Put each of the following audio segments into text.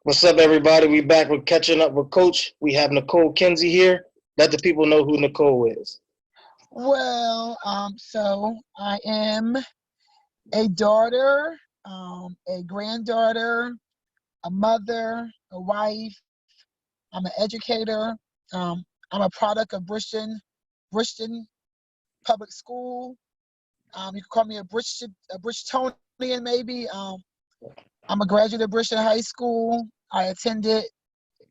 What's up, everybody? We back with catching up with Coach. We have Nicole Kinsey here. Let the people know who Nicole is. So I am a daughter, a granddaughter, a mother, a wife. I'm an educator. I'm a product of Bridgeton Public School. You can call me a Bridgetonian maybe. I'm a graduate of Bridgeton High School. I attended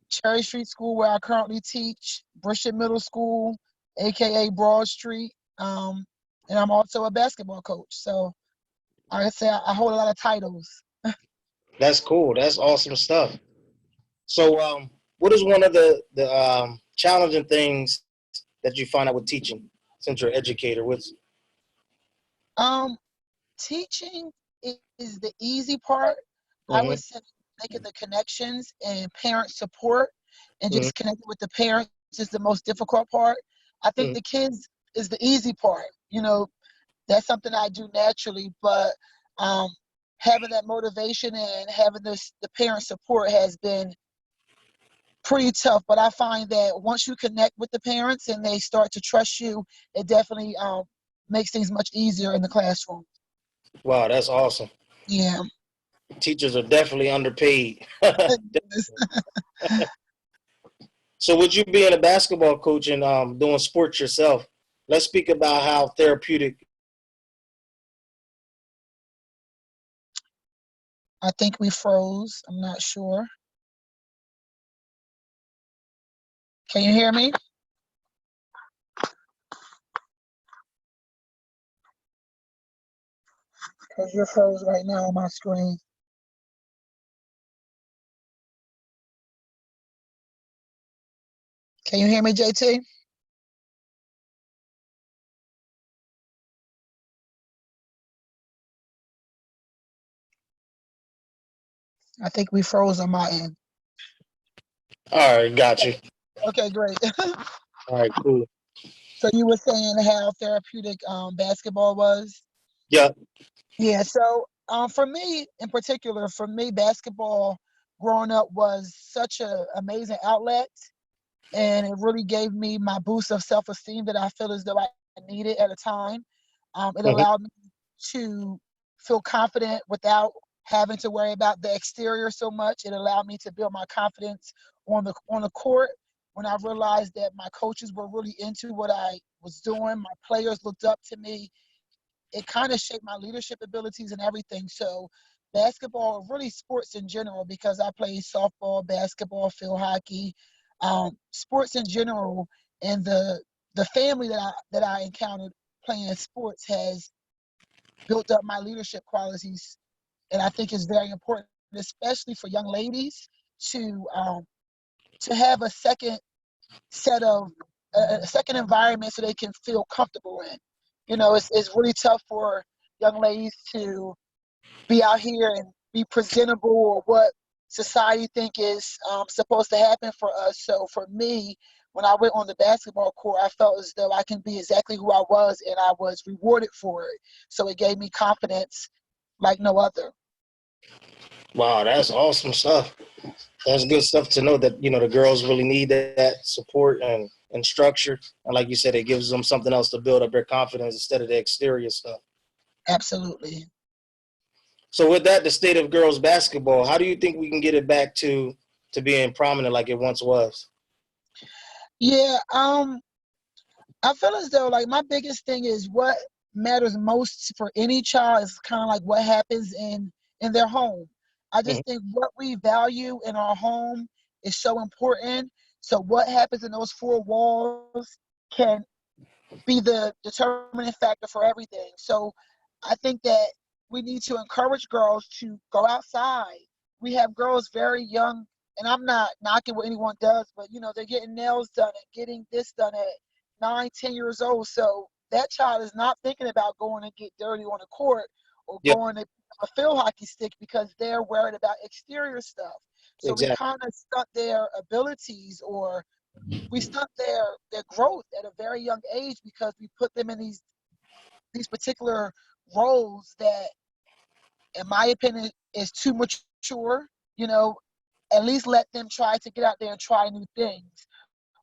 Cherry Street School where I currently teach, Bridgeton Middle School, aka Broad Street. And I'm also a basketball coach. So like I say I hold a lot of titles. That's cool. That's awesome stuff. So, what is one of the challenging things that you find out with teaching since you're an educator? Um, Teaching is the easy part. I Mm-hmm, would say making the connections and parent support and mm-hmm, just connecting with the parents is the most difficult part. I think mm-hmm. the kids is the easy part. That's something I do naturally, but um, having that motivation and having the parent support has been pretty tough. But I find that once you connect with the parents and they start to trust you, it definitely makes things much easier in the classroom. Wow, that's awesome. Yeah. Teachers are definitely underpaid. So, with you being a basketball coach and doing sports yourself, let's speak about how therapeutic. I think we froze. I'm not sure. Can you hear me? Because you're froze right now on my screen. Can you hear me, JT? I think we froze on my end. All right, got you. Okay, great. All right, cool. So you were saying how therapeutic basketball was? Yeah. Yeah, so for me in particular, for me, basketball growing up was such an amazing outlet, and it really gave me my boost of self-esteem that I feel as though I needed at a time. It Mm-hmm. allowed me to feel confident without having to worry about the exterior so much. It allowed me to build my confidence on the court when I realized that my coaches were really into what I was doing. My players looked up to me. It kind of shaped my leadership abilities and everything. So basketball, really sports in general, because I played softball, basketball, field hockey, sports in general, and the family that I encountered playing sports has built up my leadership qualities, and I think it's very important, especially for young ladies, to um, to have a second set of a second environment so they can feel comfortable in. It's really tough for young ladies to be out here and be presentable or what society think is supposed to happen for us. So for me, when I went on the basketball court, I felt as though I can be exactly who I was, and I was rewarded for it. So it gave me confidence like no other. Wow, that's awesome stuff. That's good stuff to know that the girls really need that support and structure. And like you said, it gives them something else to build up their confidence instead of the exterior stuff. Absolutely. So with that, the state of girls basketball, how do you think we can get it back to being prominent like it once was? Yeah, I feel as though like my biggest thing is what matters most for any child is kind of like what happens in their home. I Mm-hmm. just think what we value in our home is so important. So what happens in those four walls can be the determining factor for everything. So I think that we need to encourage girls to go outside. We have girls very young, and I'm not knocking what anyone does, but they're getting nails done and getting this done at 9, 10 years old. So that child is not thinking about going and get dirty on the court or Yeah, going to a field hockey stick because they're worried about exterior stuff. So we exactly. kind of stunt their abilities, or we stunt their growth at a very young age because we put them in these particular roles that, in my opinion, is too mature. You know, at least let them try to get out there and try new things.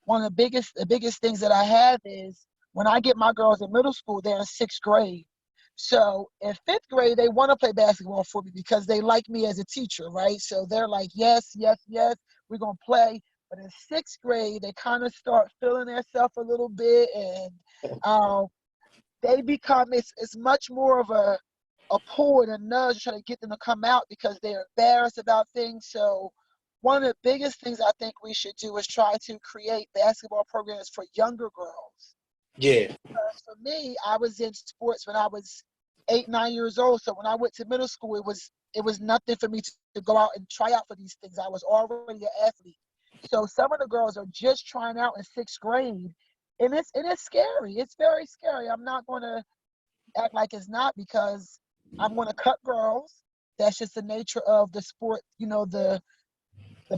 One of the biggest things that I have is when I get my girls in middle school, they're in sixth grade. So in fifth grade, they want to play basketball for me because they like me as a teacher, right? So they're like, yes, yes, yes, we're going to play. But in sixth grade, they kind of start feeling themselves a little bit, and um, they become, it's much more of a pull and a nudge to try to get them to come out because they're embarrassed about things. So one of the biggest things I think we should do is try to create basketball programs for younger girls. Yeah. For me, I was in sports when I was 8, 9 years old. So when I went to middle school, it was nothing for me to go out and try out for these things. I was already an athlete. So some of the girls are just trying out in sixth grade, and it's scary. It's very scary. I'm not going to act like it's not, because I'm going to cut girls. That's just the nature of the sport, the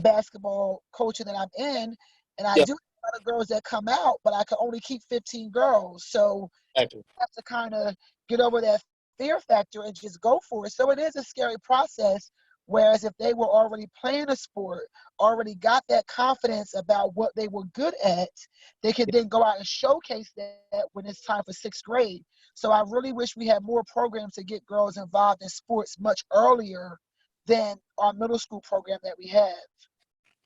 basketball coaching that I'm in. And I Yeah. do have a lot of girls that come out, but I can only keep 15 girls. So Exactly. I have to kind of get over that fear factor and just go for it. So it is a scary process. Whereas if they were already playing a sport, already got that confidence about what they were good at, they could then go out and showcase that when it's time for sixth grade. So I really wish we had more programs to get girls involved in sports much earlier than our middle school program that we have.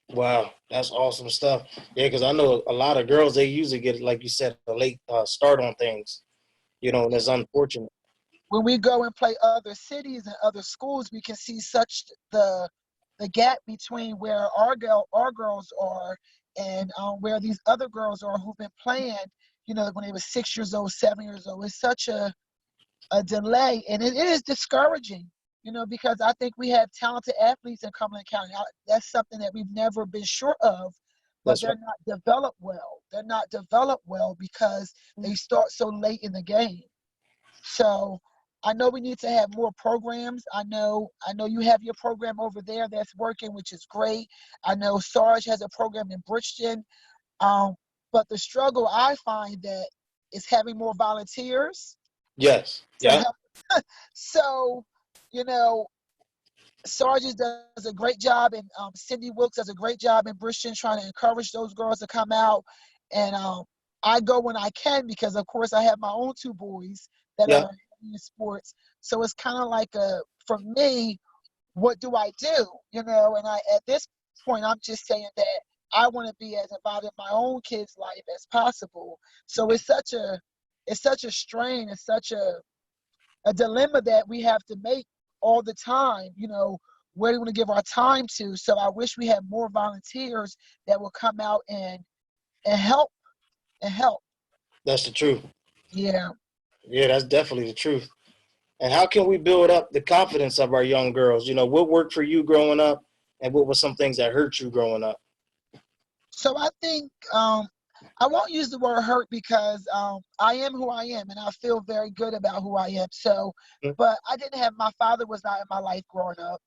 Wow, that's awesome stuff. Yeah, because I know a lot of girls, they usually get, like you said, a late start on things. And it's unfortunate. When we go and play other cities and other schools, we can see such the gap between where our girls are and where these other girls are who've been playing. When they were 6 years old, 7 years old. It's such a delay, and it is discouraging. Because I think we have talented athletes in Cumberland County. That's something that we've never been sure of, but That's they're right. not developed well. They're not developed well because they start so late in the game. So I know we need to have more programs. I know you have your program over there that's working, which is great. I know Sarge has a program in Bridgeton. Um, but the struggle I find that is having more volunteers Yes. to Yeah. help. So, you know, Sarge does a great job, and Cindy Wilkes does a great job in Bridgeton trying to encourage those girls to come out. And I go when I can because, of course, I have my own two boys that Yeah. are in sports. So it's kind of like for me, what do I do? And at this point, I'm just saying that I want to be as involved in my own kids' life as possible. So it's such a strain, it's such a dilemma that we have to make all the time. Where do we want to give our time to? So I wish we had more volunteers that will come out and help. That's the truth. Yeah. Yeah, that's definitely the truth. And how can we build up the confidence of our young girls? What worked for you growing up, and what were some things that hurt you growing up? So I think I won't use the word hurt because I am who I am, and I feel very good about who I am. So, but I didn't have, my father was not in my life growing up.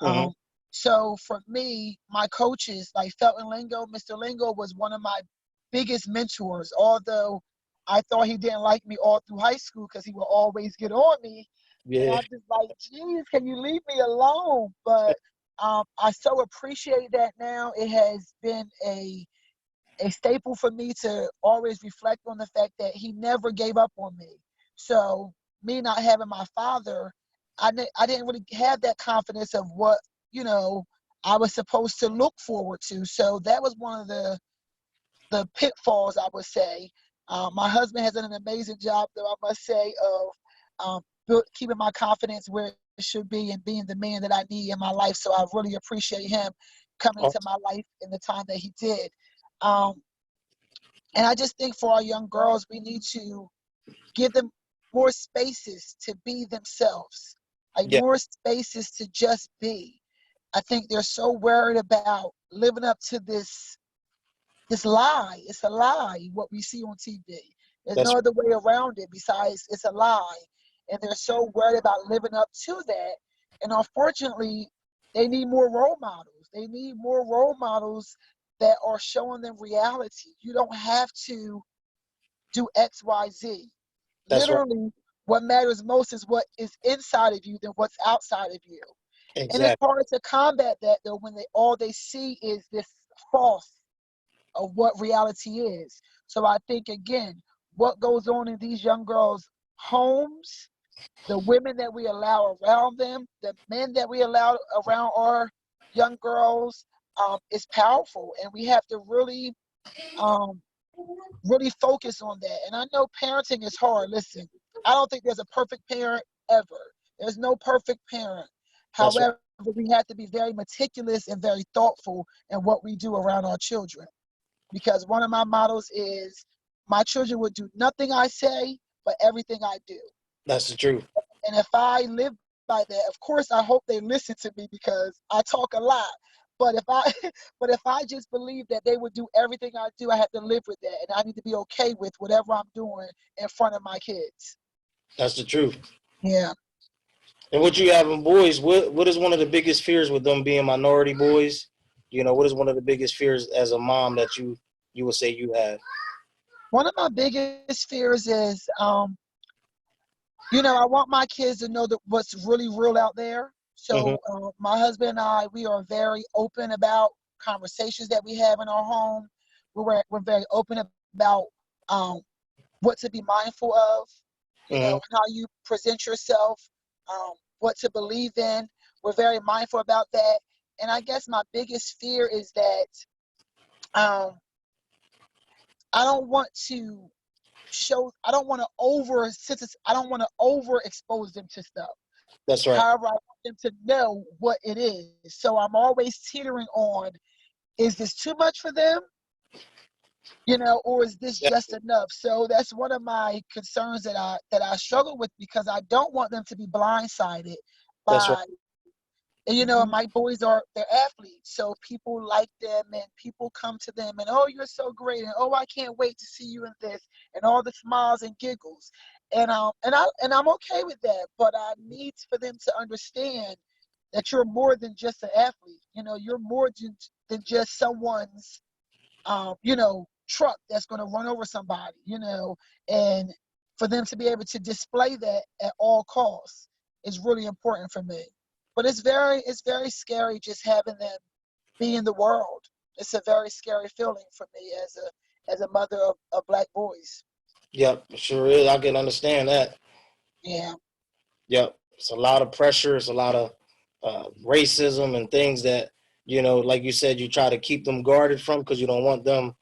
Mm-hmm. Um, so for me, my coaches like Felton Lingo, Mr. Lingo was one of my biggest mentors. Although I thought he didn't like me all through high school because he would always get on me, and Yeah, I'm just like, geez, can you leave me alone? But I so appreciate that now. It has been a staple for me to always reflect on the fact that he never gave up on me. So me not having my father, I didn't really have that confidence of what, you know, I was supposed to look forward to. So that was one of the pitfalls, I would say. My husband has done an amazing job, though, I must say, of keeping my confidence where it should be and being the man that I need in my life. So I really appreciate him coming into awesome. my life in the time that he did. Um, and I just think for our young girls, we need to give them more spaces to be themselves, like Yeah, more spaces to just be. I think they're so worried about living up to this lie. It's a lie, what we see on TV. There's that's no other way around it besides it's a lie. And they're so worried about living up to that. And unfortunately, they need more role models. They need more role models that are showing them reality. You don't have to do X, Y, Z. that's right. Literally, what matters most is what is inside of you than what's outside of you. And it's Exactly. hard to combat that though when all they see is this false of what reality is. So I think again, what goes on in these young girls' homes, the women that we allow around them, the men that we allow around our young girls, is powerful, and we have to um, really focus on that. And I know parenting is hard. Listen, I don't think there's a perfect parent ever. There's no perfect parent. That's right. However, we have to be very meticulous and very thoughtful in what we do around our children. Because one of my mottos is my children will do nothing I say, but everything I do. That's the truth. And if I live by that, of course I hope they listen to me because I talk a lot. But if I but if I just believe that they would do everything I do, I have to live with that. And I need to be okay with whatever I'm doing in front of my kids. That's the truth. Yeah. And what you having boys, what is one of the biggest fears with them being minority boys? What is one of the biggest fears as a mom that you would say you have? One of my biggest fears is I want my kids to know that what's really real out there. Hmm. So my husband and I, we are very open about conversations that we have in our home. We're very open about um, what to be mindful of, Hmm. how you present yourself, what to believe in. We're very mindful about that. And I guess my biggest fear is that um, I don't want to I don't want to I don't want to overexpose them to stuff. That's right. However, I want them to know what it is. So I'm always teetering on, is this too much for them? Or is this just enough? So that's one of my concerns that I struggle with because I don't want them to be blindsided That's right. by, and my boys they're athletes, so people like them and people come to them and, oh, you're so great, and, oh, I can't wait to see you in this, and all the smiles and giggles, and I'm okay with that, but I need for them to understand that you're more than just an athlete. You're more than just someone's truck that's going to run over somebody, and for them to be able to display that at all costs is really important for me. But it's very scary just having them be in the world. It's a very scary feeling for me as a mother of black boys. Yep, sure is. I can understand that. Yeah. Yep, it's a lot of pressure. It's a lot of racism and things that like you said, you try to keep them guarded from because you don't want them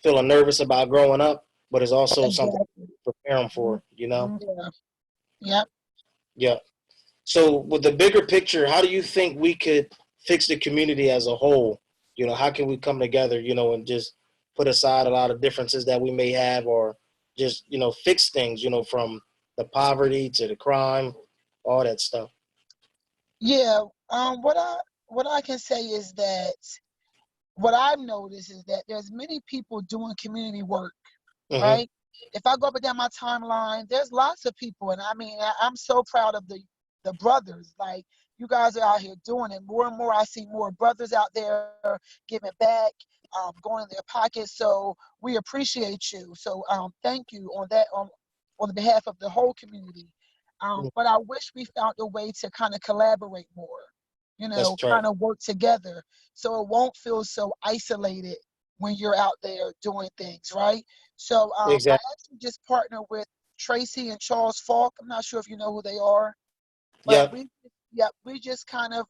feeling nervous about growing up. But it's also something Exactly. to prepare them for. Yeah. Yep. Yeah. So with the bigger picture, how do you think we could fix the community as a whole? How can we come together, and just put aside a lot of differences that we may have, or just, fix things, from the poverty to the crime, all that stuff. Yeah. What I can say is that what I've noticed is that there's many people doing community work, Hmm. right? If I go up and down my timeline, there's lots of people, and I mean, I'm so proud of the brothers. Like, you guys are out here doing it. More and more, I see more brothers out there giving back, going in their pockets. So we appreciate you. So thank you on that on the behalf of the whole community. But I wish we found a way to kind of collaborate more. That's right. Kind of work together so it won't feel so isolated when you're out there doing things, right? So I Exactly. actually just partnered with Tracy and Charles Falk. I'm not sure if you know who they are, but Yep. we just kind of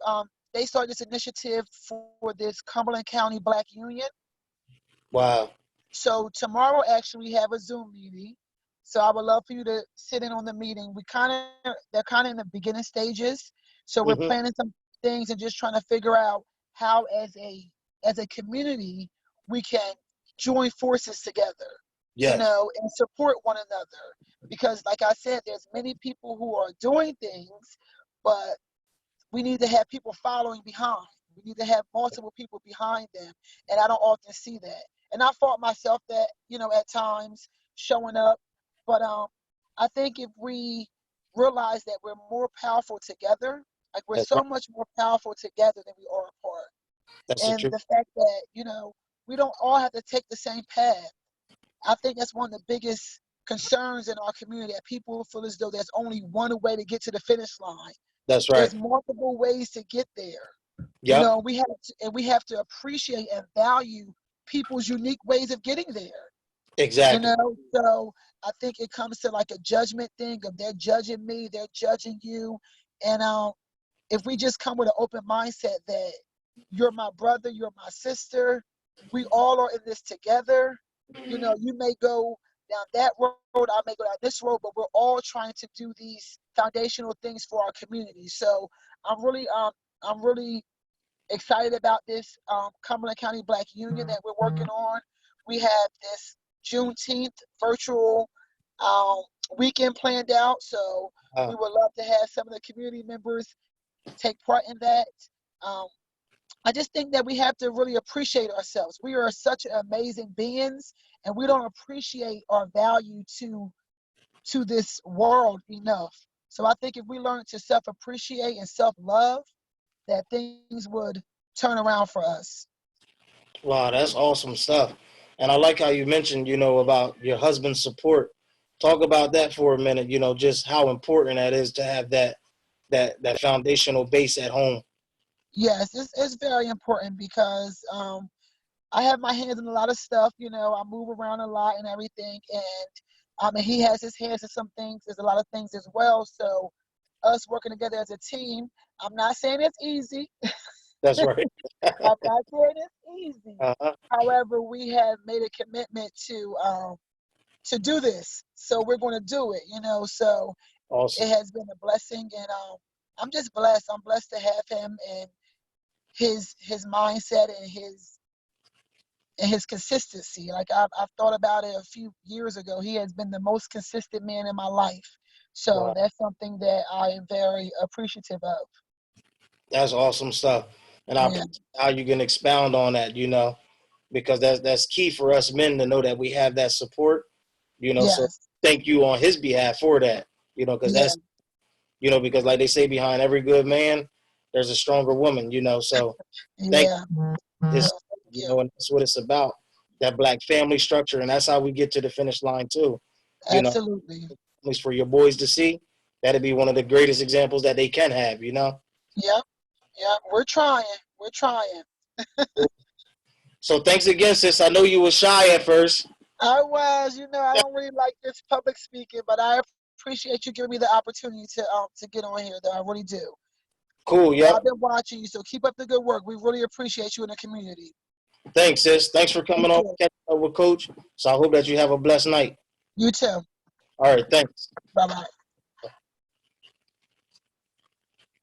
they started this initiative for this Cumberland County Black Union. Wow. So tomorrow, actually, we have a Zoom meeting. So I would love for you to sit in on the meeting. They're kind of in the beginning stages. So we're Hmm. planning some things and just trying to figure out how, as a community, we can join forces together, Yes. and support one another. Because, like I said, there's many people who are doing things, but we need to have people following behind. We need to have multiple people behind them, and I don't often see that. And I fought myself that, at times showing up, but I think if we realize that we're more powerful together, like we're That's right. so much more powerful together than we are apart. That's the And truth. the fact that, we don't all have to take the same path. I think that's one of the biggest concerns in our community, that people feel as though there's only one way to get to the finish line. That's right. There's multiple ways to get there. You Yep. know, we have to appreciate and value people's unique ways of getting there. You Exactly. know, so I think it comes to like a judgment thing of they're judging me, they're judging you, and if we just come with an open mindset that you're my brother, you're my sister, we all are in this together. You know, you may go down that road, I may go down this road, but we're all trying to do these foundational things for our community. So I'm really excited about this Cumberland County Black Union that we're working on. We have this Juneteenth virtual um, weekend planned out, so Uh, we would love to have some of the community members take part in that. Um, I just think that we have to really appreciate ourselves. We are such amazing beings, and we don't appreciate our value to this world enough. So I think if we learn to self-appreciate and self-love, that things would turn around for us. wow, that's awesome stuff. And I like how you mentioned, about your husband's support. Talk about that for a minute. Just how important that is to have that foundational base at home. Yes, it's very important because I have my hands in a lot of stuff. You know, I move around a lot and everything, and he has his hands in some things. There's a lot of things as well. So us working together as a team, I'm not saying it's easy. That's right. I'm not saying it's easy. Uh-huh. However, we have made a commitment to do this, so we're going to do it. You know, so Awesome. it has been a blessing, and I'm just blessed. I'm blessed to have him and his mindset and his consistency. Like I've thought about it a few years ago. He has been the most consistent man in my life. So Wow. that's something that I am very appreciative of. That's awesome stuff. And I Yeah. appreciate how you can expound on that, because that's key for us men to know that we have that support, so Yes. thank you on his behalf for that, because Yeah. because like they say, behind every good man, there's a stronger woman, so thank Yeah. this, Well, thank you. and that's what it's about, that black family structure. And that's how we get to the finish line too, you know, Absolutely. at least for your boys to see, that'd be one of the greatest examples that they can have. Yep. Yep. We're trying. We're trying. So thanks again, sis. I know you were shy at first. I was, I don't really like this public speaking, but I appreciate you giving me the opportunity to get on here, though. I really do. Cool. And Yep. I've been watching you, so keep up the good work. We really appreciate you in the community. Thanks, sis. Thanks for You coming on, too. catching up with Coach. So I hope that you have a blessed night. You too. All right. Thanks. Bye bye.